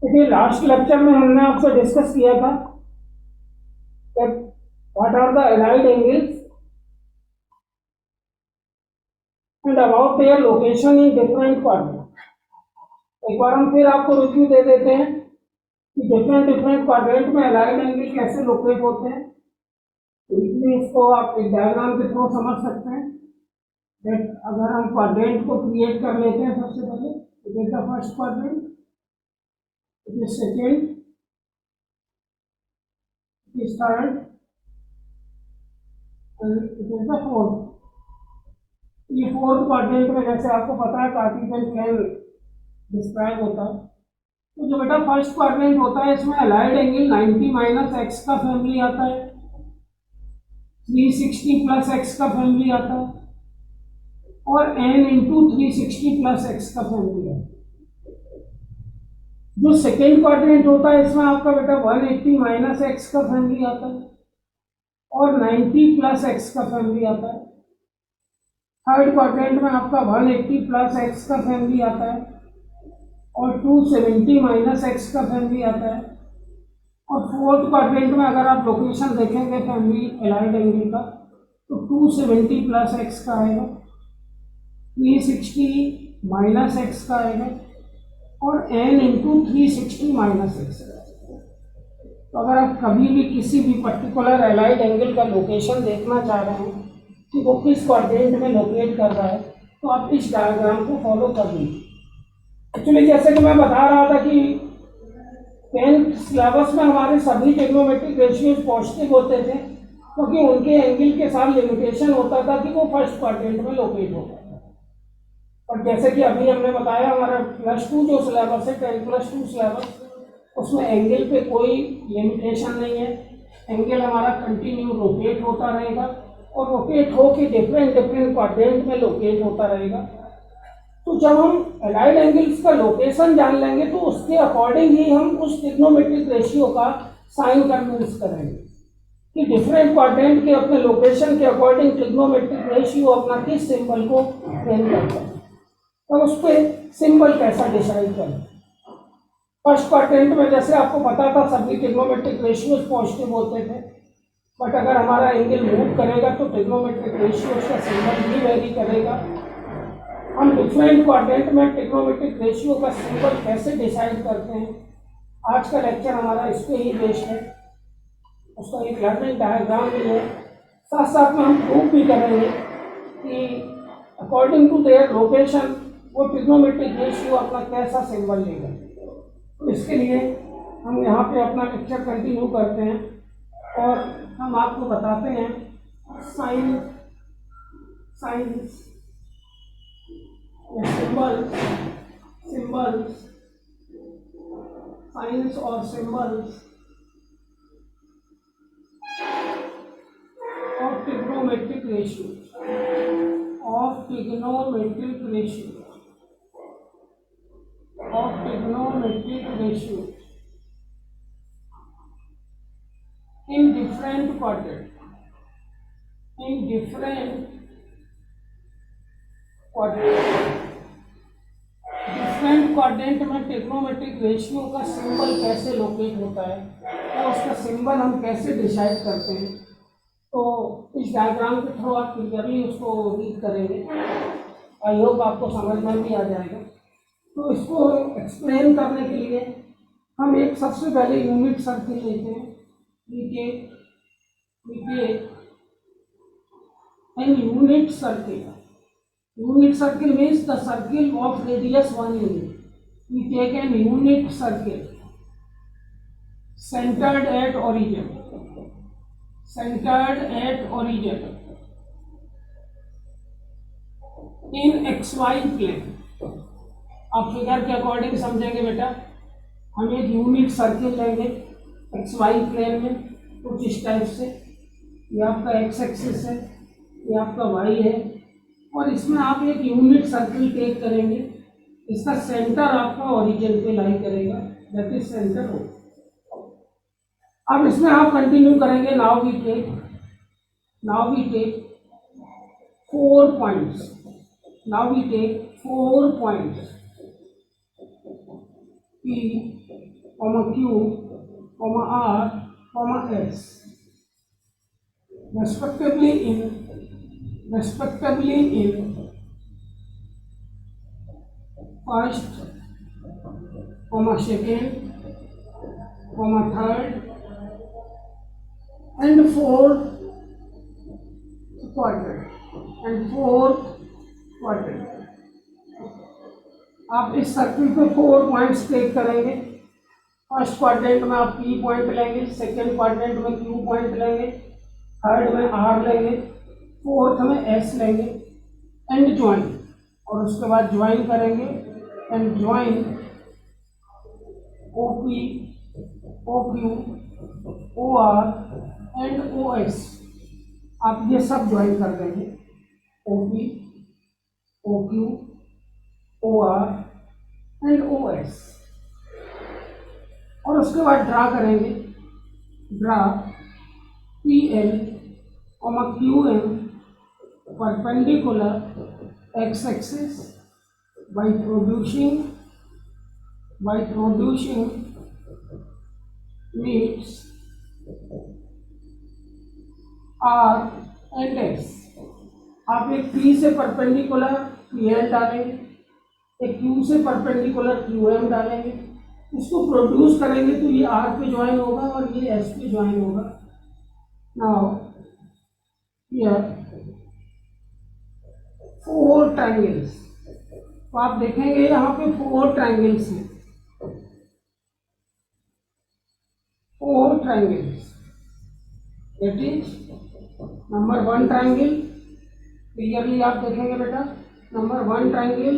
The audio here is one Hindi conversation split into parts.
देखिए लास्ट लेक्चर में हमने आपसे डिस्कस किया था that what are the allied angles and about their location in different quadrant. एक बार हम फिर आपको रिव्यू दे देते हैं कि डिफरेंट डिफरेंट क्वाड्रेंट में अलाइड एंगल कैसे लोकेट होते हैं। तो इसलिए इसको आप एक डायग्राम के थ्रू समझ सकते हैं। दैट अगर हम क्वाड्रेंट को क्रिएट कर लेते हैं सबसे पहले, it is the first quadrant, it is second, it is third and it is the fourth. ये फोर्थ क्वाड्रेंट में जैसे आपको पता है कार्टेशियन प्लेन डिस्क्राइब होता है। तो जो बेटा फर्स्ट क्वाड्रेंट होता है इसमें अलाइड एंगल 90 माइनस एक्स का फैमिली आता है, 360 प्लस एक्स का फैमिली आता है और n इंटू 360 प्लस एक्स का फैमिली आता है। जो सेकेंड क्वाड्रेंट होता है इसमें आपका बेटा 180 माइनस एक्स का फैमिली आता है और 90 प्लस एक्स का फैमिली आता है। थर्ड क्वाड्रेंट में आपका 180 प्लस एक्स का फैमिली आता है और 270 माइनस एक्स का फैमिली आता है। और फोर्थ क्वाड्रेंट में अगर आप लोकेशन देखेंगे फैमिली अलाइड एंगल का तो 270 प्लस एक्स का आएगा, 360 माइनस एक्स का आएगा और n इंटू 360 माइनस एक्स। तो अगर आप कभी भी किसी भी पर्टिकुलर अलाइड एंगल का लोकेशन देखना चाह रहे हैं कि वो किस क्वाड्रेंट में लोकेट कर रहा है तो आप इस डायग्राम को फॉलो कर लीजिए। एक्चुअली जैसे कि मैं बता रहा था कि 10th सिलेबस में हमारे सभी ट्रिग्नोमेट्रिक रेशियोज पॉजिटिव होते थे क्योंकि उनके एंगल के साथ लिमिटेशन होता था कि वो फर्स्ट क्वाड्रेंट में लोकेट होता था। और जैसे कि अभी हमने बताया हमारा +2 जो सिलेबस है 10+2 सिलेबस, उसमें एंगल पे कोई लिमिटेशन नहीं है। एंगल हमारा कंटिन्यू रोटेट होता रहेगा और रोटेट होके डिफरेंट डिफरेंट क्वाड्रेंट में लोकेट होता रहेगा। तो जब हम अलाइड एंगल्स का लोकेशन जान लेंगे तो उसके अकॉर्डिंग ही हम उस ट्रिग्नोमेट्रिक रेशियो का साइन कन्विंस करेंगे कि डिफरेंट क्वाड्रेंट के अपने लोकेशन के अकॉर्डिंग ट्रिग्नोमेट्रिक रेशियो अपना किस सिंबल को ट्रेन करता है। तो उस पर सिंबल कैसा डिसाइड करें। फर्स्ट क्वाड्रेंट में जैसे आपको पता था सभी ट्रिग्नोमेट्रिक रेशियोज पॉजिटिव होते थे, बट अगर हमारा एंगल मूव करेगा तो ट्रिग्नोमेट्रिक रेशियोज का सिंबल भी वेरी करेगा। हम डिफरेंट क्वाड्रेंट में ट्रिग्नोमेट्रिक रेशियो का सिंबल कैसे डिसाइड करते हैं, आज का लेक्चर हमारा इस पे ही बेस्ड है। उसका एक लर्निंग डायग्राम भी है, साथ साथ में हम प्रूव भी करेंगे कि अकॉर्डिंग टू देयर लोकेशन वो ट्रिग्नोमेट्रिक रेशियो अपना कैसा सिंबल लेगा। तो इसके लिए हम यहाँ पे अपना लेक्चर कंटिन्यू करते हैं और हम आपको बताते हैं साइंस साइंस और symbols of trigonometric ratio in different quadrant different quadrant में ट्रिग्नोमेट्रिक रेशियो का सिंबल कैसे लोकेट होता है या उसका सिंबल हम कैसे डिसाइड करते हैं। तो इस डायग्राम के थ्रू आप क्लियरली उसको रीड करेंगे, आई होप आपको समझ में भी आ जाएगा। तो इसको एक्सप्लेन करने के लिए हम एक सबसे पहले यूनिट सर्किल लेते हैं। An unit circle means the circle of radius 1 unit. We take an unit circle centered at origin in xy plane. आप फिगर के अकॉर्डिंग समझेंगे बेटा। हम एक यूनिट सर्किल लेंगे xy प्लेन में कुछ इस टाइप से, ये आपका x एक्सिस है, ये आपका y है और इसमें आप एक यूनिट सर्किल टेक करेंगे। इसका सेंटर आपका ओरिजिन पे लाई करेगा, दैट इज सेंटर हो। अब इसमें आप कंटिन्यू करेंगे। Now we take 4 points. P, comma Q, comma R, comma S, respectively in first, comma second, comma third and fourth quadrant। आप इस सर्किल पे 4 पॉइंट्स टेक करेंगे। फर्स्ट क्वाड्रेंट में आप P पॉइंट लेंगे, सेकेंड क्वाड्रेंट में Q पॉइंट लेंगे, थर्ड में R लेंगे, फोर्थ में S लेंगे एंड ज्वाइन, और उसके बाद ज्वाइन करेंगे and join OP, OQ, OR and OS। आप ये सब ज्वाइन कर देंगे, OP, OQ, OR and OS, और उसके बाद ड्रा करेंगे, draw PL, QM perpendicular x axis by producing meets R and S। आप एक P से परपेंडिकुलर PL डालेंगे, एक Q से परपेंडिकुलर QM डालेंगे, इसको प्रोड्यूस करेंगे तो ये R पे ज्वाइन होगा और ये S पे ज्वाइन होगा। नाउ हियर 4 ट्रायंगल्स, तो आप देखेंगे यहाँ पे 4 ट्रायंगल्स हैं, 4 triangles. That is number 1 triangle, clearly आप देखेंगे बेटा, number 1 triangle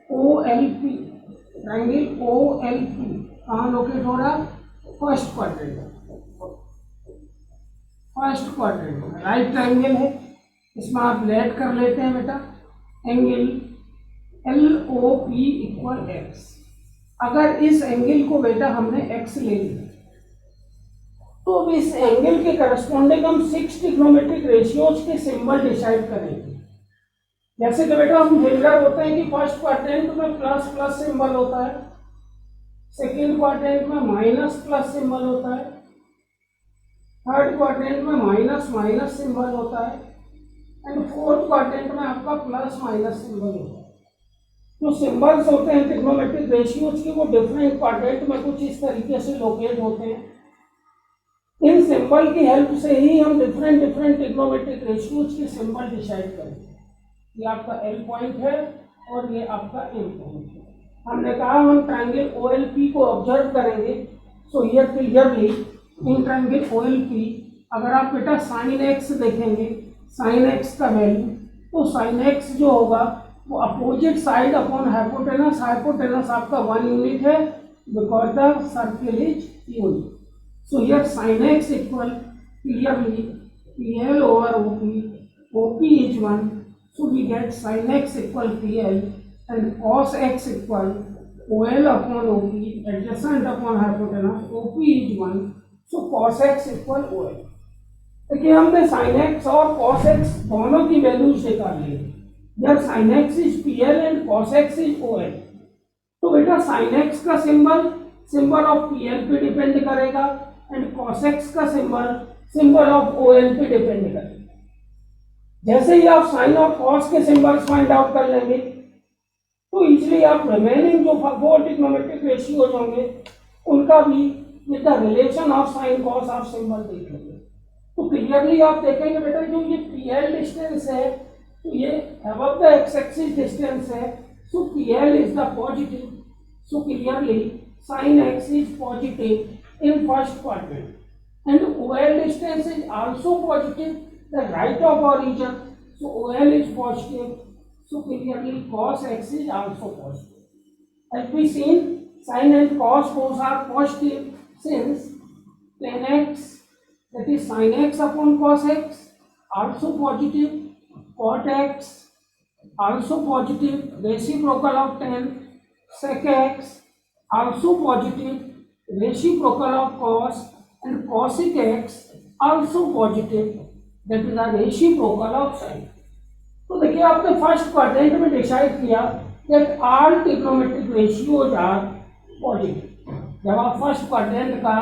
OLP, triangle OLP कहाँ लोकेट हो रहा है? फर्स्ट क्वाड्रेंट राइट ट्रायंगल है, इसमें आप लेट कर लेते हैं बेटा एंगल LOP इक्वल x। अगर इस एंगल को बेटा हमने x ले लिया तो अब इस एंगल के करस्पॉन्डिंग हम 6 ट्रिग्नोमेट्रिक रेशियोज के सिंबल डिसाइड करेंगे। जैसे कि बेटा हम फिंगर होते हैं कि फर्स्ट क्वाड्रेंट में प्लस प्लस सिंबल होता है, सेकेंड क्वाड्रेंट में माइनस प्लस सिंबल होता है, थर्ड क्वाड्रेंट में माइनस माइनस सिंबल होता है एंड फोर्थ क्वाड्रेंट में आपका प्लस माइनस सिंबल होता है। जो सिंबल्स होते हैं ट्रिग्नोमेट्रिक रेशियोज के, वो डिफरेंट क्वाड्रेंट में कुछ इस तरीके से लोकेट होते हैं। इन सिंबल की हेल्प से ही हम डिफरेंट ट्रिग्नोमेट्रिक रेशियोज के सिंबल डिसाइड करेंगे। ये आपका L पॉइंट है और ये आपका M पॉइंट है। हमने कहा हम ट्रायंगल OLP को ऑब्जर्व करेंगे। So here clearly in triangle OLP अगर आप बेटा साइन x देखेंगे, साइन x का वैल्यू, तो साइन x जो होगा वो opposite side upon hypotenuse, hypotenuse आपका 1 यूनिट है because the circle is unit. So here sine x equal clearly PL over OP, OP is 1, so we get sin x equal PL and cos x equal OL upon OP, adjacent upon hypotenuse, OP is 1, so cos x equal OL। देखिए हमने sin x और cos x दोनों की वैल्यूज निकाल ली। जब sin x is PL and cos x is OL, तो बेटा sin x का सिंबल ऑफ PL पे डिपेंड करेगा एंड cos x का सिंबल ऑफ OL पे डिपेंड करेगा। जैसे ही आप साइन और कॉस के सिंबल्स फाइंड आउट कर लेंगे तो इजीली आप रिमेनिंग जो 4 ट्रिग्नोमेट्रिक रेशियोज होंगे उनका भी with the relation of sine cos आप सिंबल देख लेंगे। तो क्लियरली आप देखेंगे बेटा जो ये PL डिस्टेंस है तो ये above the x axis distance है, सो PL is the positive, so clearly sin x is positive in first quadrant and OL distance is also positive, the right of origin, so OL is positive, so clearly cos x is also positive. As we seen, sin and cos both are positive since tan x, that is sin x upon cos x, also positive, cot x also positive, reciprocal of tan, sec x also positive, reciprocal of cos and cosec x also positive, that is the reciprocal of sin। तो देखिए आपने फर्स्ट क्वाड्रेंट में डिसाइड किया that all trigonometric ratios are positive। जब आप फर्स्ट क्वाड्रेंट का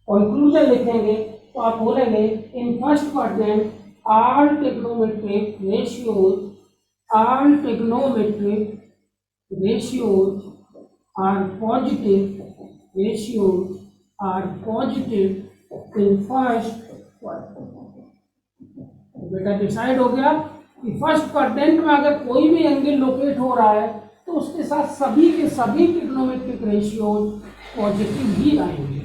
कंक्लूजन लिखेंगे तो आप बोलेंगे in first quadrant all trigonometric ratios are positive in first quadrant। बेटा डिसाइड हो गया कि फर्स्ट क्वाड्रेंट में अगर कोई भी एंगल लोकेट हो रहा है तो उसके साथ सभी के सभी ट्रिग्नोमेट्रिक रेशियोज पॉजिटिव ही आएंगे।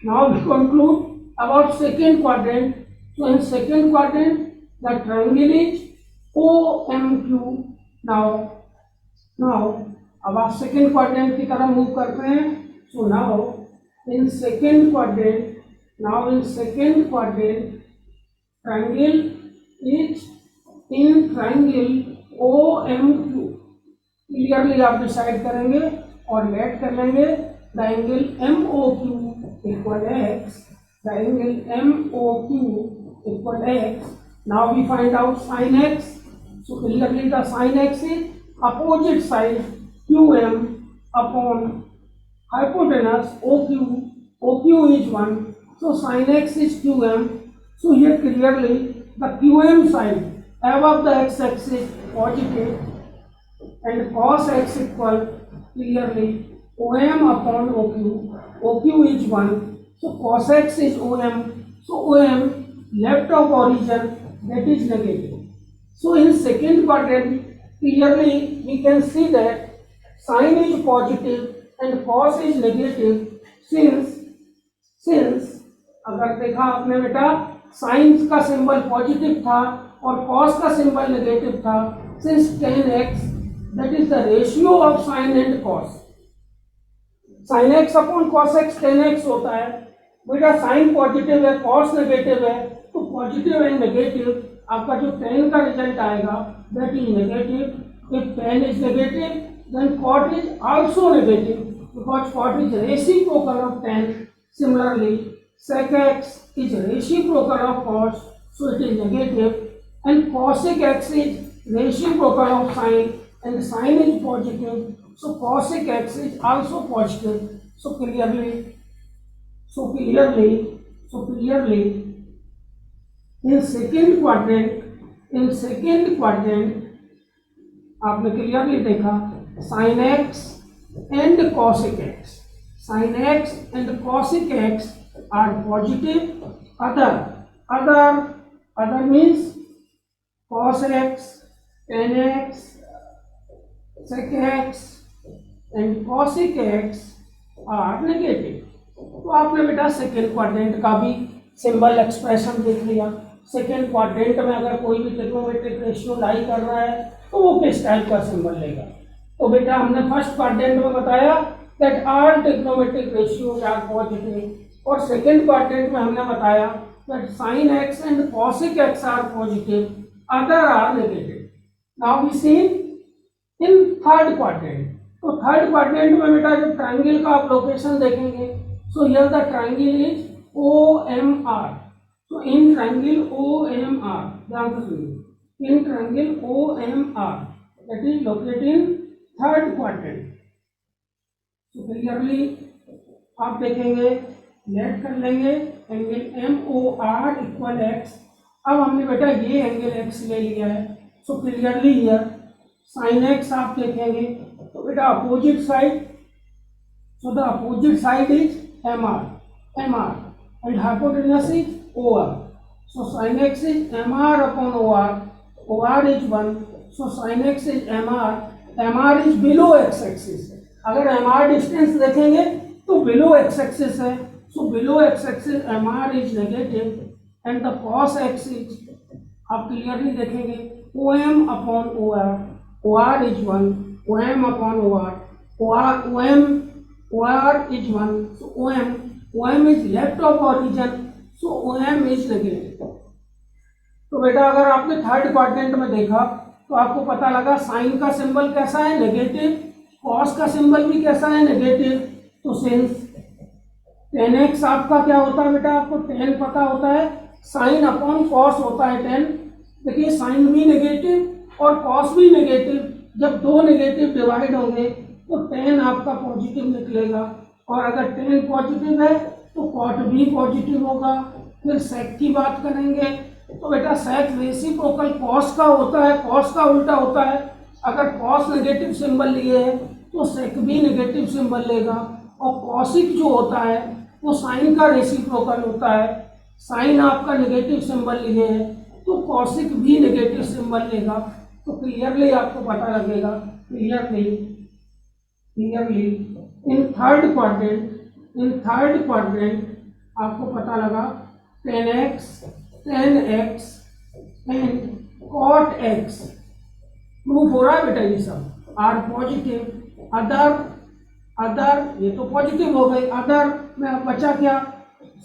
Now we conclude about second quadrant. So in second quadrant, the triangle is OMQ. Now, अब आप second quadrant की तरफ मूव करते हैं। So now in second quadrant, triangle is in triangle OMQ. Clearly आप डिसाइड करेंगे और लेट कर लेंगे the angle MOQ equal X. The angle MOQ equal x. Now we find out sin x. So clearly the sin x is opposite side QM upon hypotenuse OQ. OQ is 1. So sin x is QM. So here clearly the QM side above the x-axis positive and cos x equal clearly OM upon OQ. OQ is 1. So cos x is OM. So OM left of origin, that is negative. So in second quadrant clearly we can see that sin is positive and cos is negative since अगर देखा आपने बेटा sin का सिंबल पॉजिटिव था और cos का सिंबल नेगेटिव था, since tan x that is the ratio of sin and cos, sin x upon cos x tan x होता है। बेटा साइन पॉजिटिव है कॉस नेगेटिव है तो पॉजिटिव एंड नेगेटिव आपका जो tan का रिजल्ट आएगा that is negative. If tan is negative then cot is also negative because cot is reciprocal of tan। Similarly sec x is reciprocal of cos so it is negative and cosec x is reciprocal of sin and sin is positive so cosec x is also positive। So clearly in second quadrant आपने क्लियरली देखा sin x and cosec x are positive। other means cos x, tan x, sec x and cosec x are negative। तो आपने बेटा सेकेंड क्वाड्रेंट का भी सिंबल एक्सप्रेशन देख लिया। सेकेंड क्वाड्रेंट में अगर कोई भी ट्रिग्नोमेट्रिक रेशियो लाई कर रहा है तो वो किस टाइप का सिंबल लेगा। तो बेटा हमने फर्स्ट क्वाड्रेंट में बताया that all trigonometric ratios are positive और सेकेंड क्वाड्रेंट में हमने बताया that sine x and cosec x are positive, other are negative. Now we see in third quadrant. तो थर्ड क्वाड्रेंट में बेटा जब ट्राइंगल का आप लोकेशन देखेंगे so here the triangle is OMR। so in triangle OMR ध्यान से सुनिए, in triangle OMR that is located in third quadrant। so clearly आप देखेंगे लेट कर लेंगे एंगल MOR इक्वल x। अब हमने बेटा ये एंगल x ले लिया है so clearly here sin x आप देखेंगे तो बेटा opposite side so the opposite side is MR and hypotenuse is OR। so sin x is MR upon OR is 1 so sin x is MR is below x axis। अगर MR डिस्टेंस देखेंगे तो below x axis है so below x axis MR is negative and the cos x is आप क्लियरली देखेंगे OM upon OR is 1 OM upon OR is 1 so OM is left of origin so OM is negative। तो बेटा अगर आपने थर्ड क्वाड्रेंट में देखा तो आपको पता लगा साइन का सिंबल कैसा है नेगेटिव, कॉस का सिंबल भी कैसा है नेगेटिव। तो सिंस tan x आपका क्या होता है बेटा, आपको tan पता होता है साइन अपॉन कॉस होता है tan। देखिए साइन भी नेगेटिव और कॉस भी नेगेटिव, जब दो नेगेटिव डिवाइड होंगे तो tan आपका पॉजिटिव निकलेगा और अगर tan पॉजिटिव है तो cot भी पॉजिटिव होगा। फिर sec की बात करेंगे तो बेटा sec रेसिप्रोकल cos का होता है, cos का उल्टा होता है। अगर cos नेगेटिव सिंबल लिए है तो sec भी नेगेटिव सिंबल लेगा। और cosic जो होता है वो sin का रेसिप्रोकल होता है। sin आपका नेगेटिव सिंबल लिए है तो cosic भी नेगेटिव सिंबल लेगा। तो क्लियरली आपको पता लगेगा, क्लियरली इन थर्ड क्वाड्रेंट आपको पता लगा tan x and cot x proof हो रहा है बेटा। ये सब आर पॉजिटिव। अदर ये तो पॉजिटिव हो गई। अदर में अब बचा क्या,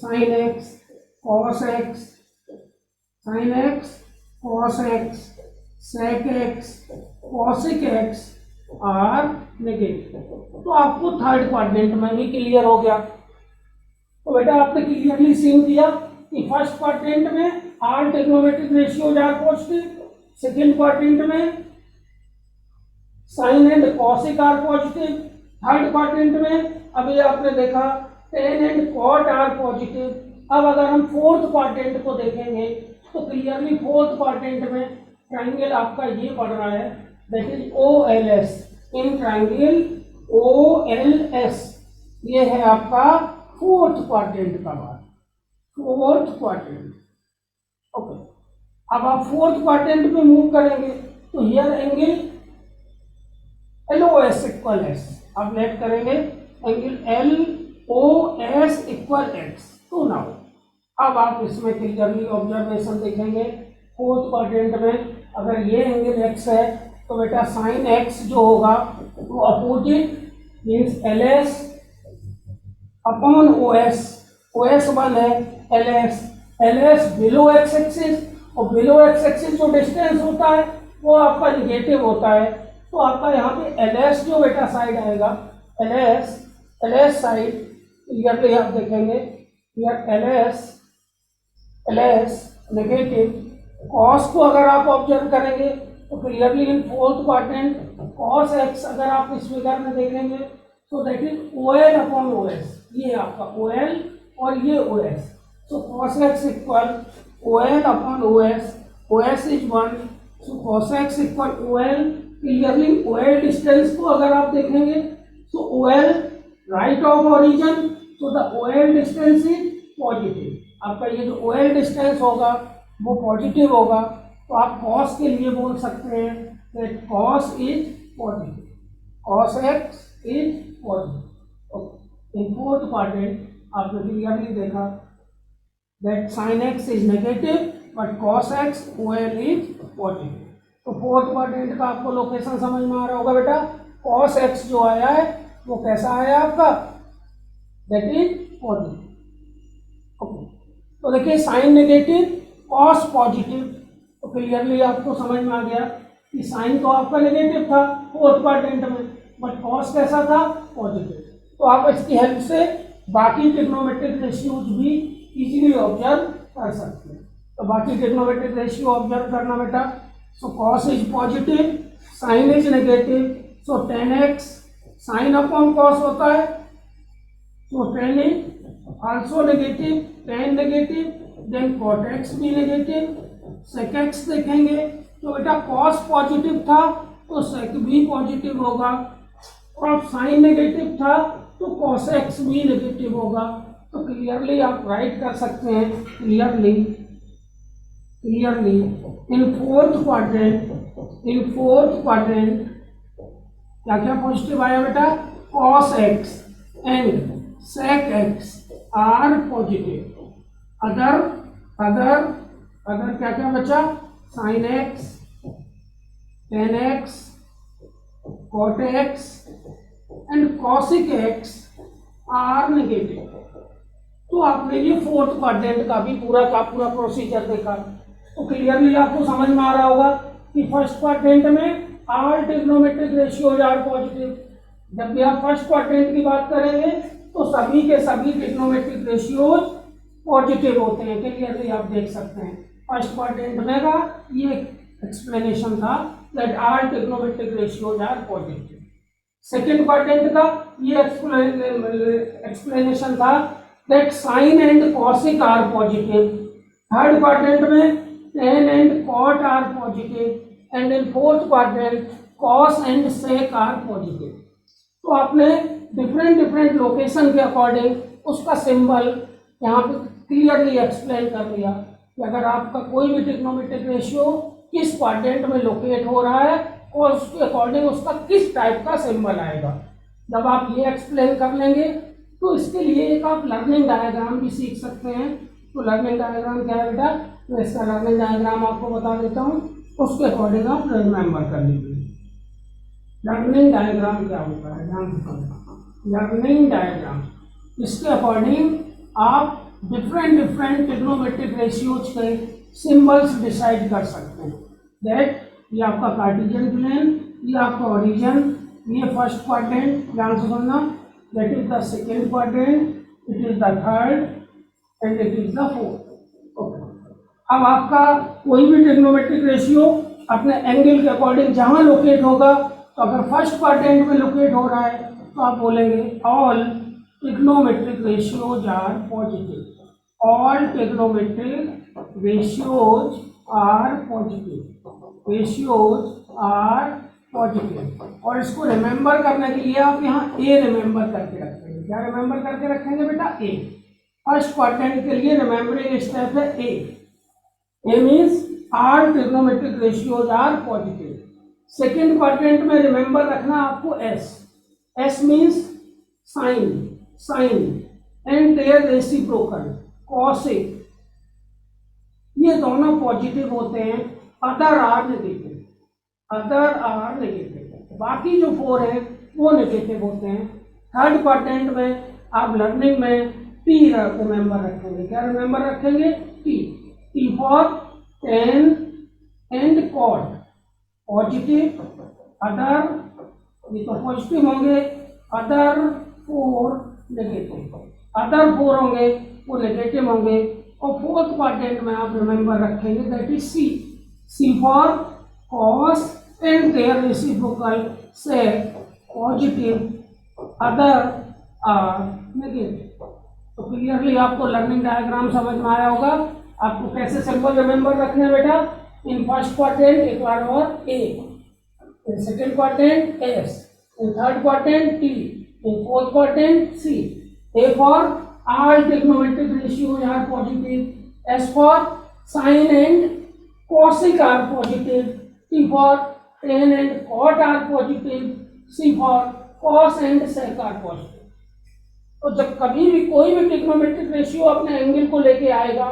sin x cos x, sec x, cosic x are negative. तो आपको थर्ड क्वाड्रेंट में भी क्लियर हो गया। तो बेटा आपने क्लियरली सीन किया कि फर्स्ट क्वाड्रेंट में are trigonometric ratios are positive, second quadrant में sine and cosec are positive, third quadrant में अभी आपने देखा tan and cot are positive. अब अगर हम फोर्थ क्वाड्रेंट को देखेंगे तो क्लियरली फोर्थ क्वाड्रेंट में ट्राइंगल आपका ये पड़ रहा है, that is OLS। In triangle OLS ये है आपका फोर्थ क्वाड्रेंट का बात, फोर्थ क्वाड्रेंट। ओके, अब आप फोर्थ क्वाड्रेंट पे मूव करेंगे तो here angle LOS equal S, आप लेट करेंगे एंगल LOS इक्वल X। तो नाउ अब आप इसमें क्लियरली ऑब्जर्वेशन देखेंगे फोर्थ क्वाड्रेंट में अगर ये एंगल X है तो बेटा साइन X जो होगा वो opposite means LS upon OS, OS 1 है, LS बिलो एक्स एक्सिस, और बिलो एक्स एक्सिस जो डिस्टेंस होता है वो आपका निगेटिव होता है। तो आपका यहाँ पे LS जो बेटा साइड आएगा, LS साइड क्लियरली आप देखेंगे यार LS नेगेटिव। कॉस को अगर आप ऑब्जर्व करेंगे तो clearly in fourth quadrant cos x अगर आप इस फिगर में देखेंगे तो that is OL upon OS। ये आपका OL और ये OS। So cos x equal OL upon OS, OS is 1, so cos x equal OL। Clearly OL distance को अगर आप देखेंगे तो OL right of origin, so the OL distance is positive. आपका ये जो OL डिस्टेंस होगा वो पॉजिटिव होगा। तो आप cos के लिए बोल सकते हैं that cos is positive, cos x is positive. Okay, in fourth quadrant आपने क्लियरली देखा that sin x is negative but cos x OL is positive। तो फोर्थ क्वाड्रेंट का आपको लोकेशन समझ में आ रहा होगा बेटा। cos x जो आया है वो कैसा आया आपका, that is पॉजिटिव। ओके, तो देखिए साइन नेगेटिव cos पॉजिटिव। तो क्लियरली आपको समझ में आ गया कि साइन तो आपका नेगेटिव था फोर्थ क्वाड्रेंट में बट cos कैसा था, पॉजिटिव। तो आप इसकी हेल्प से बाकी ट्रिग्नोमेट्रिक रेशियोज भी इजीली ऑब्जर्व कर सकते हैं। तो बाकी ट्रिग्नोमेट्रिक रेशियो ऑब्जर्व करना बेटा। So cos is positive, sine is negative, so tan x sine upon cos होता है, so tan is also negative, tan negative, then cot x भी नेगेटिव। sec x देखेंगे तो बेटा cos पॉजिटिव था तो sec भी पॉजिटिव होगा, और साइन नेगेटिव था तो cos x भी नेगेटिव होगा। तो क्लियरली आप राइट कर सकते हैं, क्लियरली इन फोर्थ क्वाड्रेंट क्या क्या पॉजिटिव आया बेटा, cos x and sec x are positive. Other क्या क्या बचा, sin x, tan x, cot x and cosic x are negative. तो आपने ये फोर्थ क्वाड्रेंट का भी पूरा का पूरा प्रोसीजर देखा। तो क्लियरली आपको समझ में आ रहा होगा कि फर्स्ट क्वाड्रेंट में all trigonometric ratios are positive. जब भी आप फर्स्ट क्वाड्रेंट की बात करेंगे तो सभी के सभी ट्रिग्नोमेट्रिक रेशियोज पॉजिटिव होते हैं। क्लियरली आप देख सकते हैं फर्स्ट क्वाड्रेंट में का ये एक्सप्लेनेशन था that all trigonometric ratios are positive. Second quadrant का ये एक्सप्लेनेशन था that sine and cosec are positive. Third quadrant में tan and cot are positive and in fourth quadrant cos and sec are positive. तो आपने डिफरेंट डिफरेंट लोकेशन के अकॉर्डिंग उसका सिंबल यहाँ पे क्लियरली एक्सप्लेन कर दिया कि अगर आपका कोई भी ट्रिग्नोमेट्रिक रेशियो किस क्वाड्रेंट में लोकेट हो रहा है और उसके अकॉर्डिंग उसका किस टाइप का सिंबल आएगा। जब आप ये एक्सप्लेन कर लेंगे तो इसके लिए एक आप लर्निंग डायग्राम भी सीख सकते हैं। तो लर्निंग डायग्राम क्या है बेटा, तो इसका लर्निंग डायग्राम आपको बता देता हूँ, उसके अकॉर्डिंग आप रिमेंबर कर लीजिए। लर्निंग डायग्राम क्या होता है, ध्यान से समझना। लर्निंग डायग्राम, इसके अकॉर्डिंग आप डिफरेंट डिफरेंट ट्रिग्नोमेट्रिक रेशियोज के सिंबल्स डिसाइड कर सकते हैं। दैट ये आपका कार्टेशियन प्लेन, ये आपका ओरिजिन, ये फर्स्ट क्वाड्रेंट, ध्यान से सुनना, that is the second quadrant, it is the third and it is the fourth. Okay, अब आपका कोई भी ट्रिग्नोमेट्रिक रेशियो अपने एंगल के अकॉर्डिंग जहां लोकेट होगा, तो अगर फर्स्ट क्वाड्रेंट में लोकेट हो रहा है तो आप बोलेंगे all trigonometric ratios are positive. All trigonometric ratios are positive. Ratios are positive. और इसको रिमेंबर करने के लिए आप यहाँ ए रिमेंबर करके रखेंगे। क्या रिमेंबर करके रखेंगे बेटा, ए। फर्स्ट क्वाड्रेंट के लिए रिमेंबरिंग स्टेप है A. A means all trigonometric ratios are positive. Second quadrant में रिमेंबर रखना आपको S. S means sine, sine and their reciprocal cosec, ये दोनों पॉजिटिव होते हैं, other are negative, other are negative. बाकी जो फोर हैं वो नेगेटिव होते हैं। थर्ड क्वाड्रेंट में आप लर्निंग में टी रिमेंबर रखेंगे। क्या रिमेंबर रखेंगे, T. T for tan and cot, positive, other, ये तो पॉजिटिव होंगे, other four negative, other four होंगे वो नेगेटिव होंगे। और फोर्थ क्वाड्रेंट में आप रिमेंबर रखेंगे that is C. C for cos and their reciprocal sec, positive, other are negative. तो क्लियरली आपको लर्निंग डायग्राम समझ में आया होगा। आपको कैसे सिंबल रिमेंबर रखने हैं बेटा, इन फर्स्ट क्वाड्रेंट एक बार और A, in second quadrant S, in third quadrant T, in fourth quadrant C. A for all trigonometric ratios are positive. S for sine and cosec are positive. T for tan and cot are positive. C for cos and sec are positive. तो जब कभी भी कोई भी ट्रिग्नोमेट्रिक रेशियो अपने एंगल को लेके आएगा,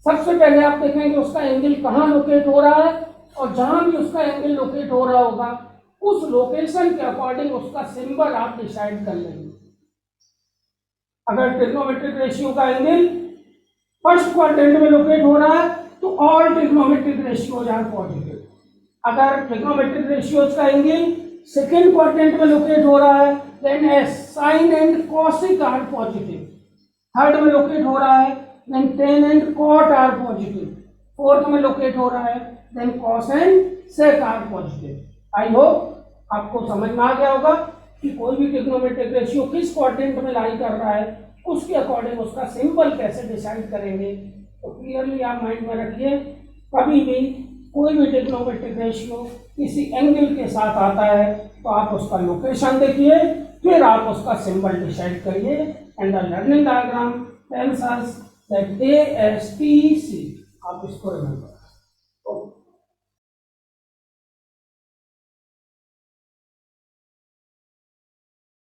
सबसे पहले आप देखेंगे उसका एंगल कहाँ लोकेट हो रहा है, और जहां भी उसका एंगल लोकेट हो रहा होगा उस लोकेशन के अकॉर्डिंग उसका सिंबल आप डिसाइड कर लेंगे। अगर ट्रिग्नोमेट्रिक रेशियो का एंगल फर्स्ट क्वाड्रेंट में लोकेट हो रहा है तो all trigonometric ratios are positive. अगर ट्रिग्नोमेट्रिक रेशियोज का एंगल सेकेंड क्वाड्रेंट में लोकेट हो रहा है then S, sine and cosec are positive. Third में लोकेट हो रहा है then tan and cot are positive. Fourth में लोकेट हो रहा है then cos and sec are positive. I hope आपको समझ में आ गया होगा कि कोई भी ट्रिग्नोमेट्रिक रेशियो किस क्वाड्रेंट में लाई कर रहा है, उसके अकॉर्डिंग उसका सिंबल कैसे डिसाइड करेंगे। तो क्लियरली आप माइंड में रखिए, कभी भी कोई भी ट्रिग्नोमेट्रिक रेशियो किसी एंगल के साथ आता है तो आप उसका लोकेशन देखिए, फिर आप उसका सिंबल डिसाइड करिए। And the learning diagram tells us that ASTC, आप इसको रिमेंबर